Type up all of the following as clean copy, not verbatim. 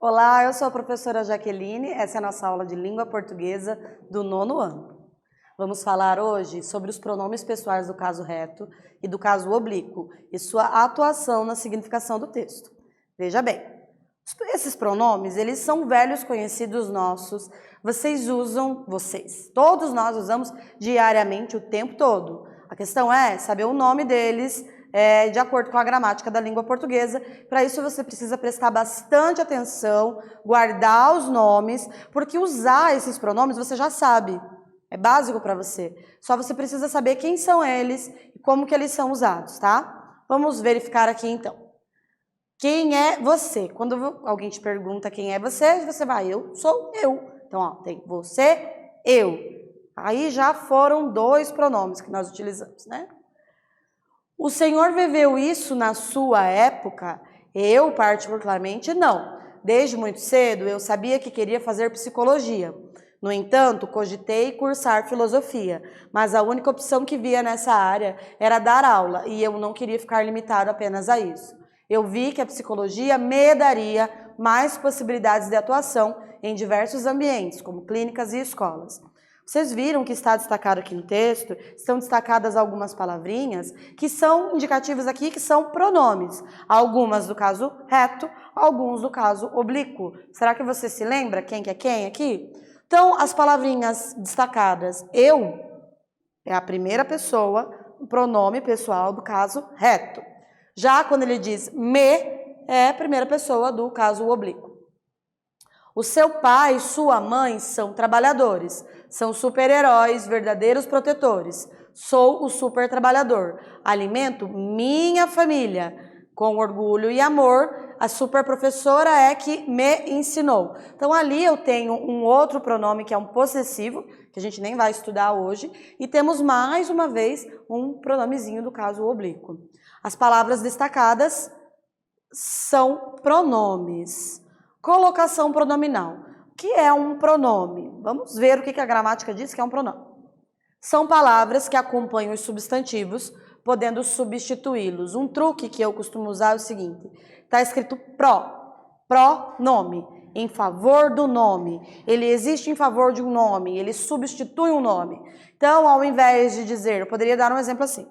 Olá, eu sou a professora Jaqueline, essa é a nossa aula de língua portuguesa do 9º ano. Vamos falar hoje sobre os pronomes pessoais do caso reto e do caso oblíquo e sua atuação na significação do texto. Veja bem, esses pronomes, eles são velhos conhecidos nossos, todos nós usamos diariamente o tempo todo. A questão é saber o nome deles, de acordo com a gramática da língua portuguesa. Para isso você precisa prestar bastante atenção, guardar os nomes, porque usar esses pronomes você já sabe, é básico para você. Só você precisa saber quem são eles e como que eles são usados, tá? Vamos verificar aqui então. Quem é você? Quando alguém te pergunta quem é você vai, eu sou eu. Então, ó, tem você, eu. Aí já foram 2 pronomes que nós utilizamos, né? O senhor viveu isso na sua época? Eu, particularmente, não. Desde muito cedo, eu sabia que queria fazer psicologia. No entanto, cogitei cursar filosofia, mas a única opção que via nessa área era dar aula, e eu não queria ficar limitado apenas a isso. Eu vi que a psicologia me daria mais possibilidades de atuação em diversos ambientes, como clínicas e escolas. Vocês viram que está destacado aqui no texto, estão destacadas algumas palavrinhas que são indicativas aqui, que são pronomes. Algumas do caso reto, alguns do caso oblíquo. Será que você se lembra quem que é quem aqui? Então, as palavrinhas destacadas, eu, é a primeira pessoa, o pronome pessoal do caso reto. Já quando ele diz me, é a primeira pessoa do caso oblíquo. O seu pai e sua mãe são trabalhadores, são super-heróis, verdadeiros protetores. Sou o super trabalhador, alimento minha família. Com orgulho e amor, a super professora é que me ensinou. Então ali eu tenho um outro pronome que é um possessivo, que a gente nem vai estudar hoje, e temos mais uma vez um pronomezinho do caso oblíquo. As palavras destacadas são pronomes. Colocação pronominal. O que é um pronome? Vamos ver o que a gramática diz que é um pronome. São palavras que acompanham os substantivos, podendo substituí-los. Um truque que eu costumo usar é o seguinte: está escrito pronome, em favor do nome. Ele existe em favor de um nome, ele substitui um nome. Então, ao invés de dizer, eu poderia dar um exemplo assim: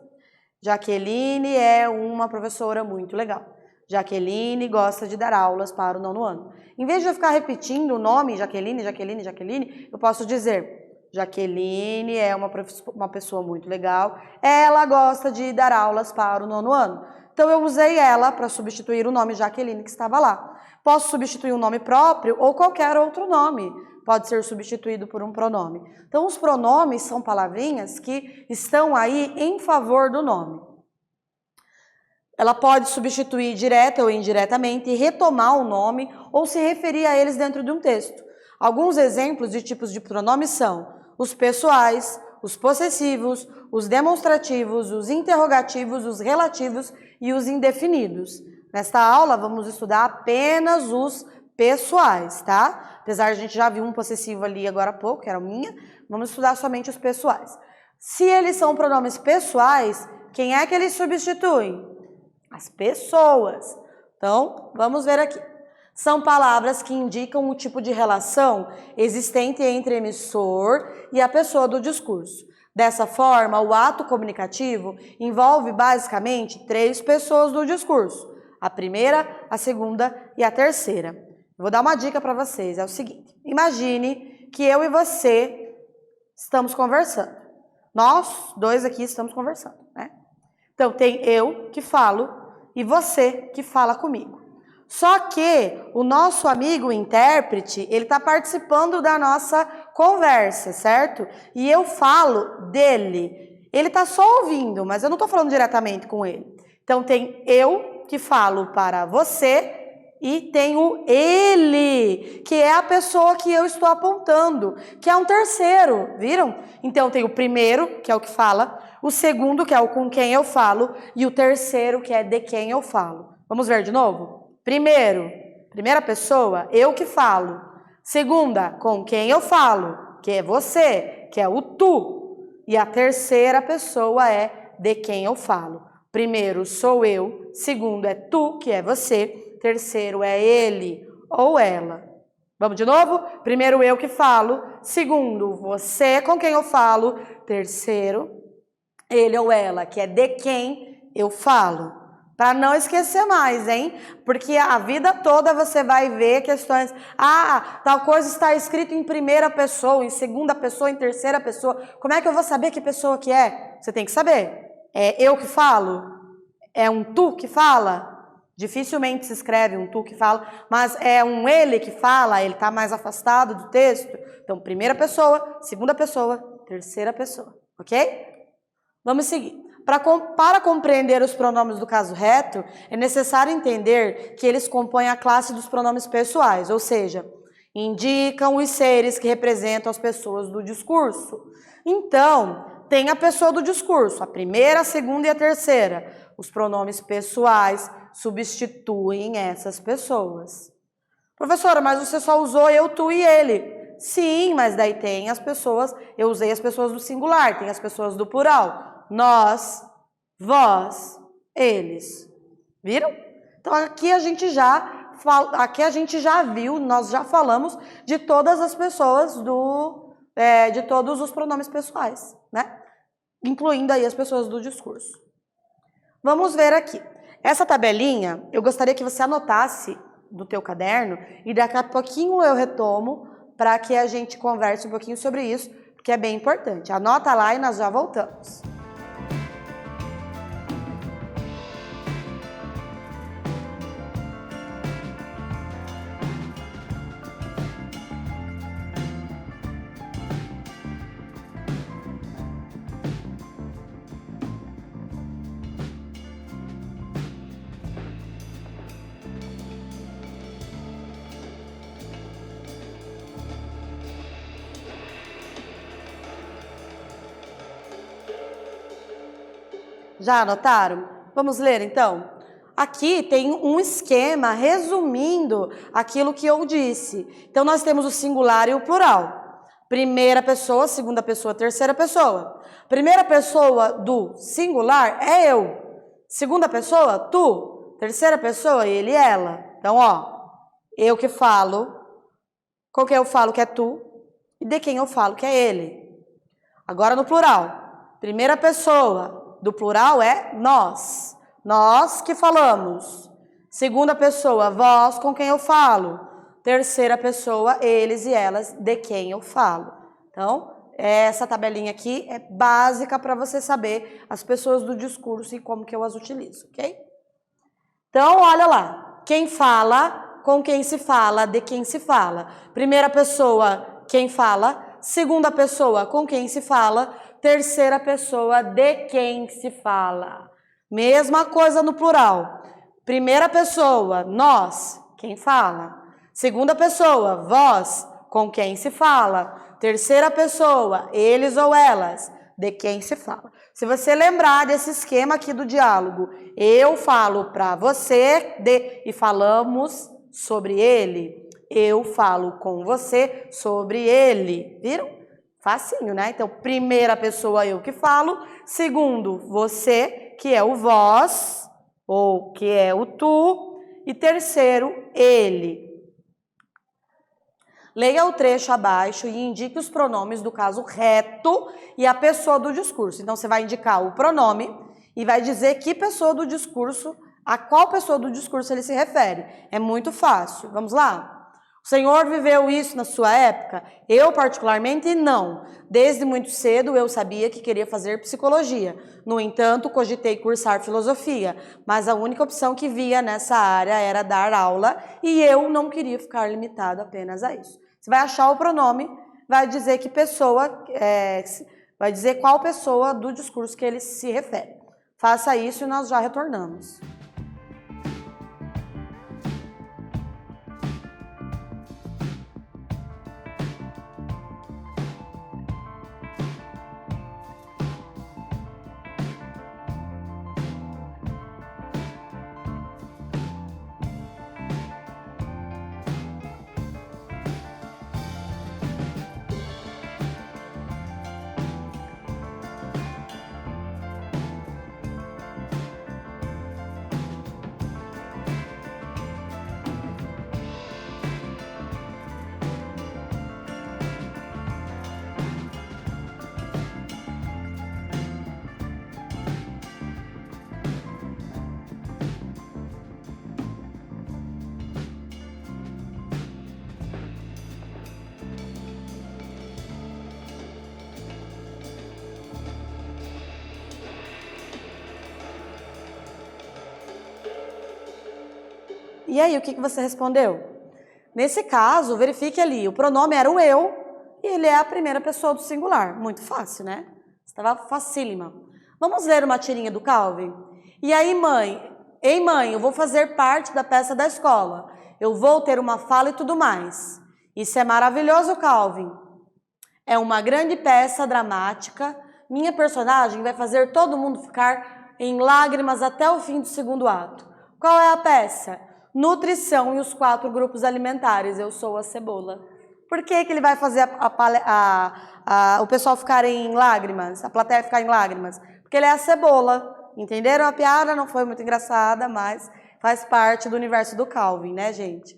Jaqueline é uma professora muito legal. Jaqueline gosta de dar aulas para o 9º ano. Em vez de eu ficar repetindo o nome Jaqueline, Jaqueline, Jaqueline, eu posso dizer Jaqueline é uma pessoa muito legal. Ela gosta de dar aulas para o 9º ano. Então eu usei ela para substituir o nome Jaqueline que estava lá. Posso substituir um nome próprio ou qualquer outro nome. Pode ser substituído por um pronome. Então os pronomes são palavrinhas que estão aí em favor do nome. Ela pode substituir direta ou indiretamente, retomar o nome ou se referir a eles dentro de um texto. Alguns exemplos de tipos de pronomes são os pessoais, os possessivos, os demonstrativos, os interrogativos, os relativos e os indefinidos. Nesta aula vamos estudar apenas os pessoais, tá? Apesar de a gente já viu um possessivo ali agora há pouco, que era o minha, vamos estudar somente os pessoais. Se eles são pronomes pessoais, quem é que eles substituem? As pessoas. Então, vamos ver aqui. São palavras que indicam o tipo de relação existente entre o emissor e a pessoa do discurso. Dessa forma, o ato comunicativo envolve basicamente 3 pessoas do discurso. A primeira, a segunda e a terceira. Vou dar uma dica para vocês, é o seguinte. Imagine que eu e você estamos conversando. Nós 2 aqui estamos conversando, né? Então, tem eu que falo e você que fala comigo. Só que o nosso amigo intérprete, ele está participando da nossa conversa, certo? E eu falo dele. Ele está só ouvindo, mas eu não estou falando diretamente com ele. Então, tem eu que falo para você e tem o ele, que é a pessoa que eu estou apontando, que é um terceiro, viram? Então, tem o primeiro, que é o que fala, o segundo, que é o com quem eu falo, e o terceiro, que é de quem eu falo. Vamos ver de novo? Primeiro, primeira pessoa, eu que falo. Segunda, com quem eu falo, que é você, que é o tu. E a terceira pessoa é de quem eu falo. Primeiro sou eu, segundo é tu, que é você, terceiro é ele, ou ela. Vamos de novo? Primeiro, eu que falo. Segundo, você com quem eu falo. Terceiro, ele ou ela, que é de quem eu falo. Para não esquecer mais, hein? Porque a vida toda você vai ver questões. Ah, tal coisa está escrito em primeira pessoa, em segunda pessoa, em terceira pessoa. Como é que eu vou saber que pessoa que é? Você tem que saber. É eu que falo? É um tu que fala? Dificilmente se escreve um tu que fala, mas é um ele que fala, ele está mais afastado do texto. Então, primeira pessoa, segunda pessoa, terceira pessoa, ok? Vamos seguir. Para compreender os pronomes do caso reto, é necessário entender que eles compõem a classe dos pronomes pessoais, ou seja, indicam os seres que representam as pessoas do discurso. Então, tem a pessoa do discurso, a primeira, a segunda e a terceira. Os pronomes pessoais substituem essas pessoas. Professora, mas você só usou eu, tu e ele. Sim, mas daí tem as pessoas, eu usei as pessoas do singular, tem as pessoas do plural. Nós, vós, eles. Viram? Então aqui a gente já viu, nós já falamos de todas as pessoas de todos os pronomes pessoais, né? Incluindo aí as pessoas do discurso. Vamos ver aqui. Essa tabelinha, eu gostaria que você anotasse no teu caderno e daqui a pouquinho eu retomo para que a gente converse um pouquinho sobre isso, porque é bem importante. Anota lá e nós já voltamos. Já anotaram? Vamos ler então? Aqui tem um esquema resumindo aquilo que eu disse. Então nós temos o singular e o plural. Primeira pessoa, segunda pessoa, terceira pessoa. Primeira pessoa do singular é eu. Segunda pessoa, tu. Terceira pessoa, ele e ela. Então, ó, eu que falo, com quem eu falo que é tu, e de quem eu falo que é ele. Agora no plural. Primeira pessoa do plural é nós. Nós que falamos. Segunda pessoa, vós com quem eu falo. Terceira pessoa, eles e elas, de quem eu falo. Então, essa tabelinha aqui é básica para você saber as pessoas do discurso e como que eu as utilizo, ok? Então, olha lá. Quem fala, com quem se fala, de quem se fala. Primeira pessoa, quem fala. Segunda pessoa, com quem se fala. Terceira pessoa, de quem se fala. Mesma coisa no plural. Primeira pessoa, nós, quem fala. Segunda pessoa, vós, com quem se fala. Terceira pessoa, eles ou elas, de quem se fala. Se você lembrar desse esquema aqui do diálogo, eu falo para você e falamos sobre ele. Eu falo com você sobre ele. Viram? Facinho, né? Então, primeira pessoa, eu que falo. Segundo, você, que é o vós, ou que é o tu. E terceiro, ele. Leia o trecho abaixo e indique os pronomes do caso reto e a pessoa do discurso. Então, você vai indicar o pronome e vai dizer que pessoa do discurso, a qual pessoa do discurso ele se refere. É muito fácil. Vamos lá? O senhor viveu isso na sua época? Eu, particularmente, não. Desde muito cedo, eu sabia que queria fazer psicologia. No entanto, cogitei cursar filosofia, mas a única opção que via nessa área era dar aula e eu não queria ficar limitado apenas a isso. Você vai achar o pronome, vai dizer que pessoa, vai dizer qual pessoa do discurso que ele se refere. Faça isso e nós já retornamos. E aí, o que você respondeu? Nesse caso, verifique ali, o pronome era o eu e ele é a primeira pessoa do singular. Muito fácil, né? Estava facílima. Vamos ler uma tirinha do Calvin? E aí, mãe? Ei, mãe, eu vou fazer parte da peça da escola. Eu vou ter uma fala e tudo mais. Isso é maravilhoso, Calvin. É uma grande peça dramática. Minha personagem vai fazer todo mundo ficar em lágrimas até o fim do segundo ato. Qual é a peça? Nutrição e os 4 grupos alimentares. Eu sou a cebola. Por que ele vai fazer o pessoal ficar em lágrimas, a plateia ficar em lágrimas? Porque ele é a cebola. Entenderam? A piada não foi muito engraçada, mas faz parte do universo do Calvin, né, gente?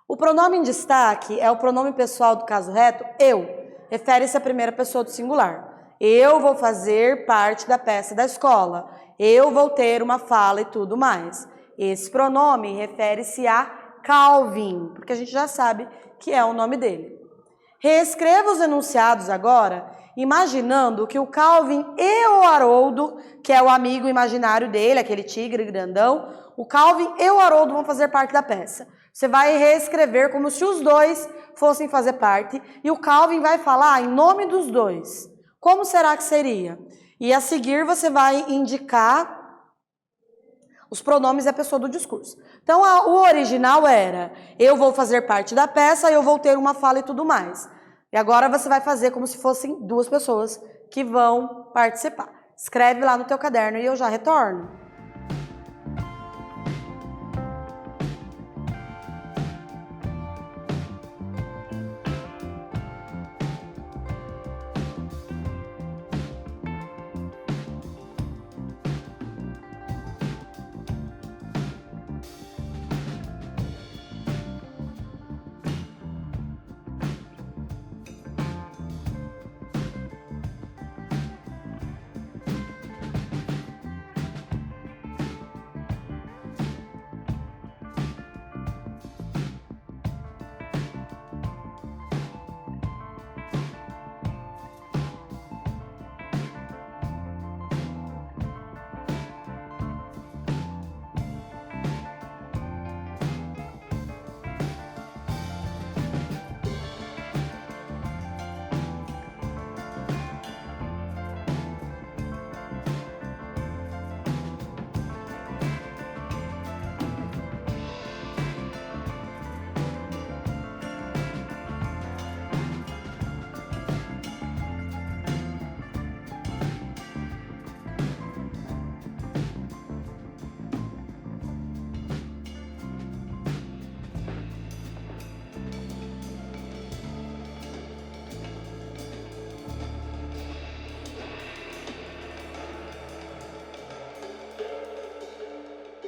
O pronome em destaque é o pronome pessoal do caso reto, eu. Refere-se à primeira pessoa do singular. Eu vou fazer parte da peça da escola. Eu vou ter uma fala e tudo mais. Esse pronome refere-se a Calvin, porque a gente já sabe que é o nome dele. Reescreva os enunciados agora, imaginando que o Calvin e o Haroldo, que é o amigo imaginário dele, aquele tigre grandão, o Calvin e o Haroldo vão fazer parte da peça. Você vai reescrever como se os dois fossem fazer parte e o Calvin vai falar em nome dos dois. Como será que seria? E a seguir você vai indicar os pronomes da pessoa do discurso. Então, o original era, eu vou fazer parte da peça, eu vou ter uma fala e tudo mais. E agora você vai fazer como se fossem 2 pessoas que vão participar. Escreve lá no teu caderno e eu já retorno.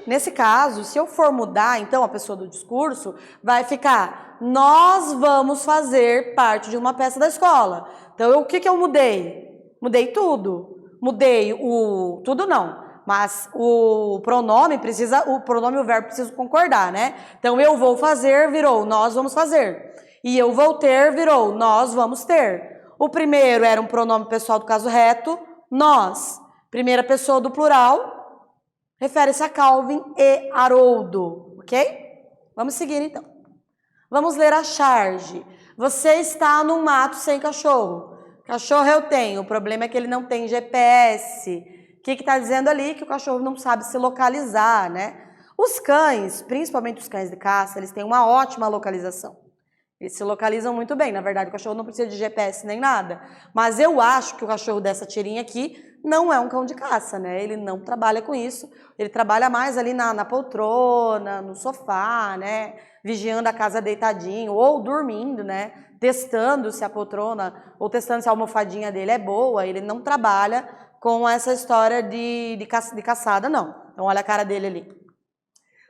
Nesse caso, se eu for mudar, então, a pessoa do discurso, vai ficar, nós vamos fazer parte de uma peça da escola. Então, o que eu mudei? Mudei tudo. Mudei o... tudo não, mas o pronome precisa, o pronome e o verbo precisam concordar, né? Então, eu vou fazer virou, nós vamos fazer. E eu vou ter virou, nós vamos ter. O primeiro era um pronome pessoal do caso reto, nós. Primeira pessoa do plural, refere-se a Calvin e Haroldo, ok? Vamos seguir, então. Vamos ler a charge. Você está num mato sem cachorro. Cachorro eu tenho, o problema é que ele não tem GPS. O que está dizendo ali? Que o cachorro não sabe se localizar, né? Os cães, principalmente os cães de caça, eles têm uma ótima localização. Eles se localizam muito bem. Na verdade, o cachorro não precisa de GPS nem nada. Mas eu acho que o cachorro dessa tirinha aqui não é um cão de caça, né? Ele não trabalha com isso. Ele trabalha mais ali na poltrona, no sofá, né? Vigiando a casa deitadinho ou dormindo, né? Testando se a poltrona ou testando se a almofadinha dele é boa. Ele não trabalha com essa história de caçada, não. Então, olha a cara dele ali.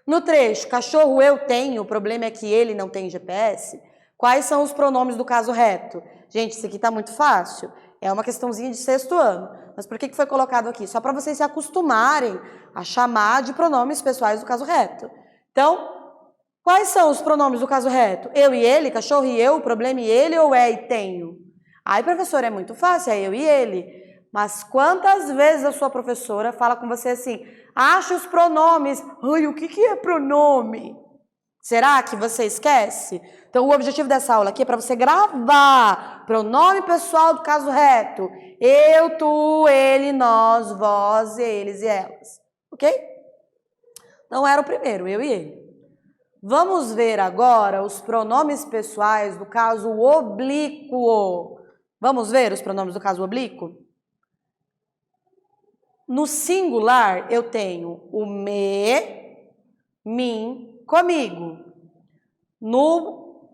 No trecho, cachorro eu tenho, o problema é que ele não tem GPS. Quais são os pronomes do caso reto? Gente, isso aqui está muito fácil. É uma questãozinha de 6º ano. Mas por que foi colocado aqui? Só para vocês se acostumarem a chamar de pronomes pessoais do caso reto. Então, quais são os pronomes do caso reto? Eu e ele, cachorro e eu, problema e ele ou é e tenho? Aí, professor, é muito fácil, é eu e ele. Mas quantas vezes a sua professora fala com você assim, acha os pronomes. Ai, o que é pronome? Será que você esquece? Então, o objetivo dessa aula aqui é para você gravar pronome pessoal do caso reto. Eu, tu, ele, nós, vós, eles e elas. Ok? Então, era o primeiro, eu e ele. Vamos ver agora os pronomes pessoais do caso oblíquo. Vamos ver os pronomes do caso oblíquo? No singular, eu tenho o me, mim, comigo.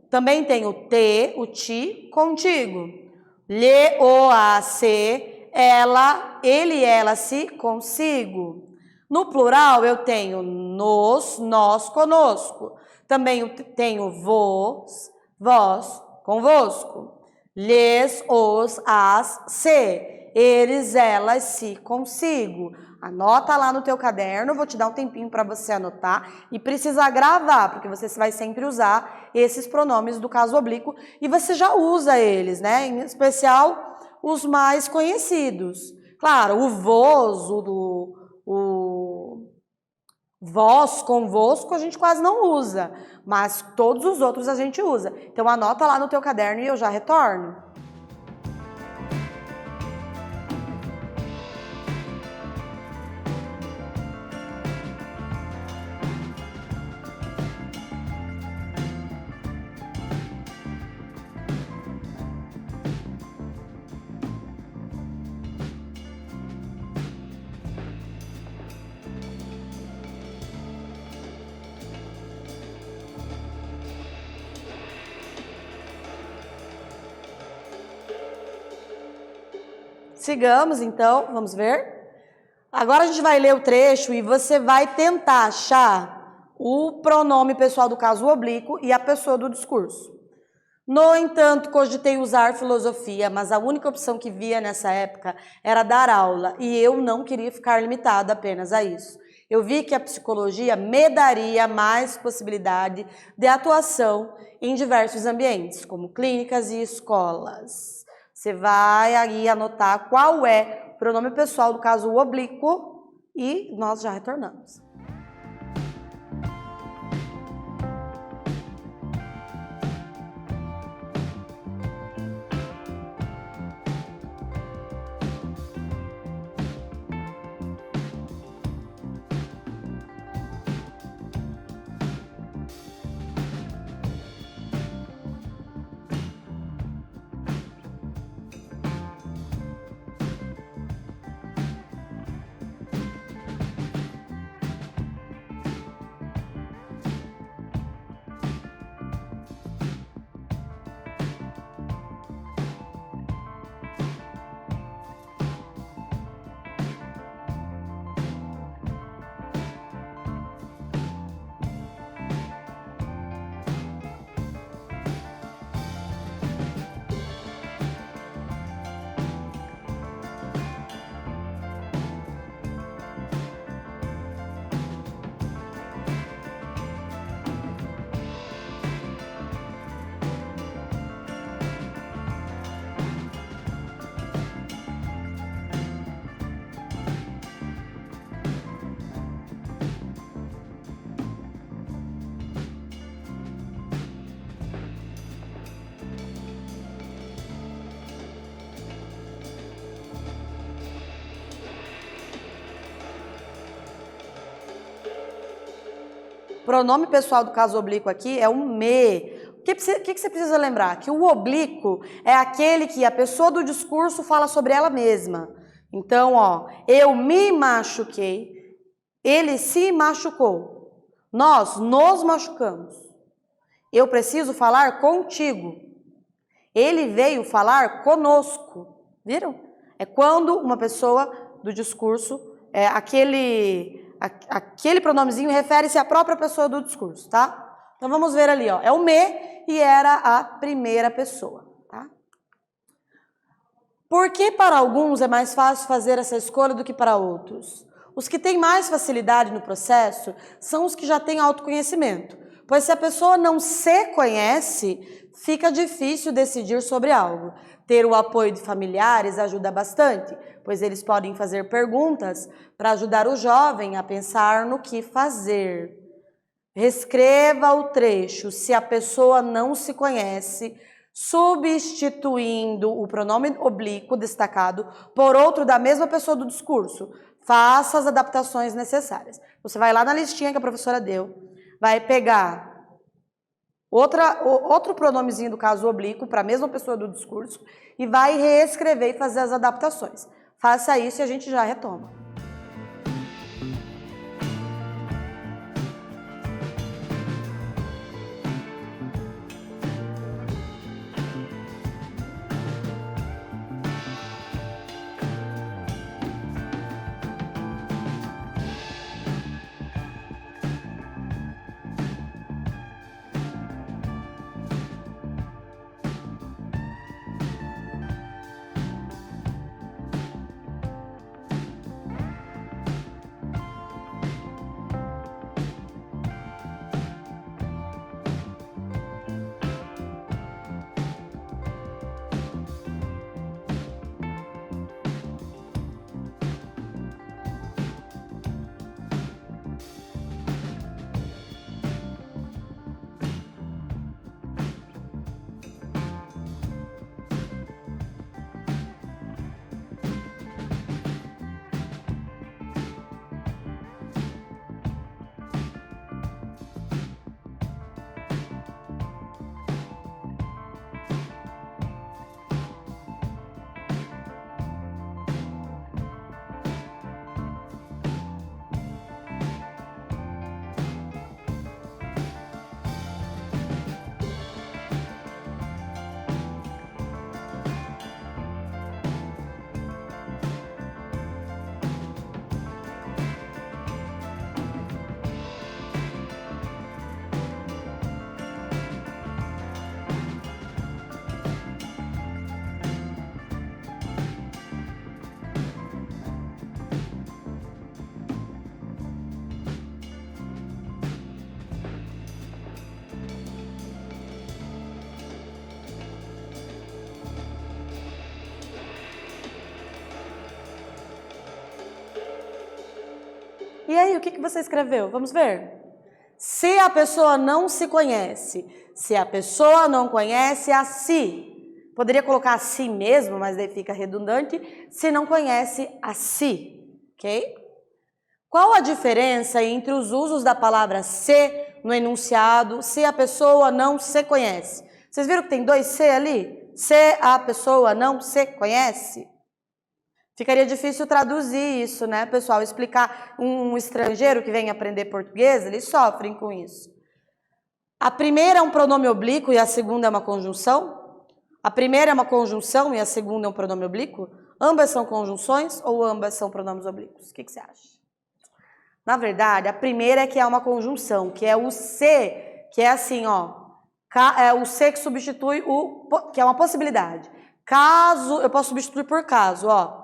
Também tem o te, o ti, contigo. Lhe, o, a, se, ela, ele, ela, se, consigo. No plural, eu tenho nos, nós, conosco. Também tenho vos, vós, convosco. Lhes, os, as, se. Eles, elas, se, consigo. Anota lá no teu caderno, vou te dar um tempinho para você anotar e precisa gravar, porque você vai sempre usar esses pronomes do caso oblíquo e você já usa eles, né? Em especial os mais conhecidos. Claro, o vos, o vós, convosco, a gente quase não usa, mas todos os outros a gente usa. Então anota lá no teu caderno e eu já retorno. Sigamos, então, vamos ver. Agora a gente vai ler o trecho e você vai tentar achar o pronome pessoal do caso oblíquo e a pessoa do discurso. No entanto, cogitei usar filosofia, mas a única opção que via nessa época era dar aula e eu não queria ficar limitada apenas a isso. Eu vi que a psicologia me daria mais possibilidade de atuação em diversos ambientes, como clínicas e escolas. Você vai aí anotar qual é o pronome pessoal do caso oblíquo e nós já retornamos. O pronome pessoal do caso oblíquo aqui é o me. O que você precisa lembrar? Que o oblíquo é aquele que a pessoa do discurso fala sobre ela mesma. Então, ó, eu me machuquei, ele se machucou, nós nos machucamos. Eu preciso falar contigo. Ele veio falar conosco. Viram? É quando uma pessoa do discurso, aquele pronomezinho refere-se à própria pessoa do discurso, tá? Então vamos ver ali, ó. É o me e era a primeira pessoa, tá? Por que para alguns é mais fácil fazer essa escolha do que para outros? Os que têm mais facilidade no processo são os que já têm autoconhecimento. Pois se a pessoa não se conhece, fica difícil decidir sobre algo. Ter o apoio de familiares ajuda bastante, pois eles podem fazer perguntas para ajudar o jovem a pensar no que fazer. Reescreva o trecho se a pessoa não se conhece, substituindo o pronome oblíquo destacado por outro da mesma pessoa do discurso. Faça as adaptações necessárias. Você vai lá na listinha que a professora deu, vai pegar outro pronomezinho do caso oblíquo para a mesma pessoa do discurso e vai reescrever e fazer as adaptações. Faça isso e a gente já retoma. E aí, o que você escreveu? Vamos ver? Se a pessoa não se conhece, se a pessoa não conhece a si, poderia colocar a si mesmo, mas daí fica redundante, se não conhece a si, ok? Qual a diferença entre os usos da palavra se no enunciado, se a pessoa não se conhece? Vocês viram que tem dois se ali? Se a pessoa não se conhece? Ficaria difícil traduzir isso, né, pessoal? Explicar um estrangeiro que vem aprender português, eles sofrem com isso. A primeira é um pronome oblíquo e a segunda é uma conjunção? A primeira é uma conjunção e a segunda é um pronome oblíquo? Ambas são conjunções ou ambas são pronomes oblíquos? O que você acha? Na verdade, a primeira é que é uma conjunção, que é o se, que é assim, ó. É o se que substitui o, que é uma possibilidade. Caso, eu posso substituir por caso, ó.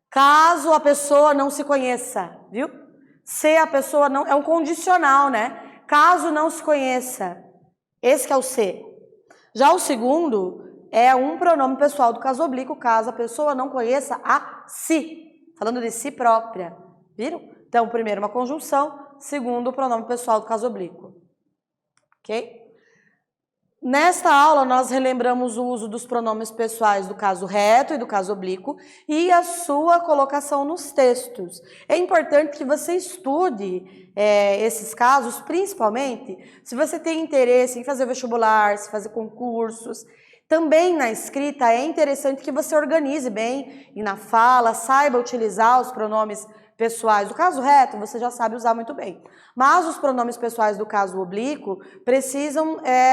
Caso a pessoa não se conheça, viu? Se a pessoa não... É um condicional, né? Caso não se conheça. Esse que é o se. Já o segundo é um pronome pessoal do caso oblíquo, caso a pessoa não conheça a si. Falando de si própria. Viram? Então, primeiro uma conjunção, segundo o pronome pessoal do caso oblíquo. Ok? Nesta aula, nós relembramos o uso dos pronomes pessoais do caso reto e do caso oblíquo e a sua colocação nos textos. É importante que você estude esses casos, principalmente se você tem interesse em fazer vestibular, se fazer concursos. Também na escrita é interessante que você organize bem e na fala, saiba utilizar os pronomes pessoais do caso reto, você já sabe usar muito bem. Mas os pronomes pessoais do caso oblíquo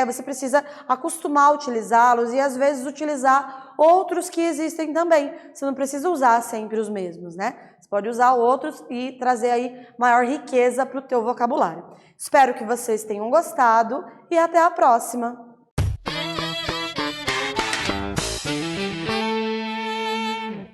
você precisa acostumar a utilizá-los e às vezes utilizar outros que existem também. Você não precisa usar sempre os mesmos, né? Você pode usar outros e trazer aí maior riqueza para o teu vocabulário. Espero que vocês tenham gostado e até a próxima!